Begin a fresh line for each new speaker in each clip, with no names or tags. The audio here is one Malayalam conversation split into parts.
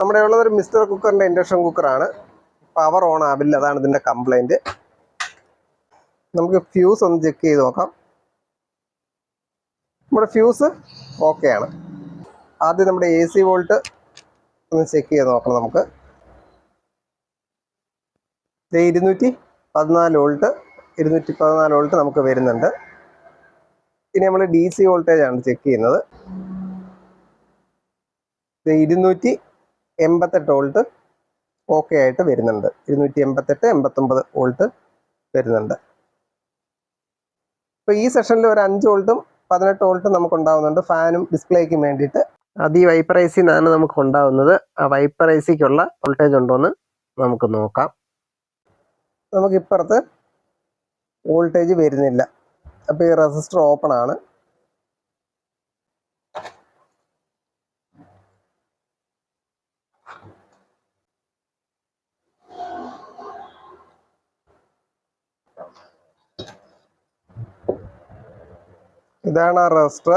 നമ്മുടെ ഉള്ളതൊരു മിസ്റ്റർ കുക്കറിൻ്റെ ഇൻഡക്ഷൻ കുക്കറാണ്. പവർ ഓൺ ആവില്ല, അതാണ് ഇതിൻ്റെ കംപ്ലൈൻറ്റ്. നമുക്ക് ഫ്യൂസ് ഒന്ന് ചെക്ക് ചെയ്ത് നോക്കാം. നമ്മുടെ ഫ്യൂസ് ഓക്കെയാണ്. ആദ്യം നമ്മുടെ AC വോൾട്ട് ഒന്ന് ചെക്ക് ചെയ്ത് നോക്കണം. നമുക്ക് 214 വോൾട്ട് 214 വോൾട്ട് നമുക്ക് വരുന്നുണ്ട്. ഇനി നമ്മൾ DC വോൾട്ടേജ് ആണ് ചെക്ക് ചെയ്യുന്നത്. 288 വോൾട്ട് ഓക്കെ ആയിട്ട് വരുന്നുണ്ട്. 288, 89 വോൾട്ട് വരുന്നുണ്ട്. ഇപ്പോൾ ഈ സെഷനിൽ ഒരു 5 വോൾട്ടും 18 വോൾട്ടും നമുക്ക് ഉണ്ടാകുന്നുണ്ട് ഫാനും ഡിസ്പ്ലേക്കും വേണ്ടിയിട്ട്. അത് ഈ വൈപ്പർ AC നിന്നാണ് നമുക്ക് ഉണ്ടാകുന്നത്. ആ വൈപ്പർ ACക്കുള്ള വോൾട്ടേജ് ഉണ്ടോയെന്ന് നമുക്ക് നോക്കാം. നമുക്കിപ്പുറത്ത് വോൾട്ടേജ് വരുന്നില്ല. അപ്പോൾ ഈ റെസിസ്റ്റർ ഓപ്പൺ ആണ്. ഇതാണ് ആ റെസിസ്റ്റർ.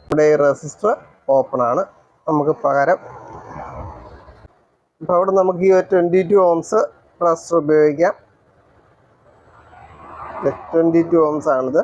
ഇവിടെ ഈ റെസിസ്റ്റർ ഓപ്പൺ ആണ്. നമുക്ക് പകരം അപ്പോൾ അവിടെ നമുക്ക് ഈ 22 ohms റെസിസ്റ്റർ ഉപയോഗിക്കാം. 22 ohms ആണിത്.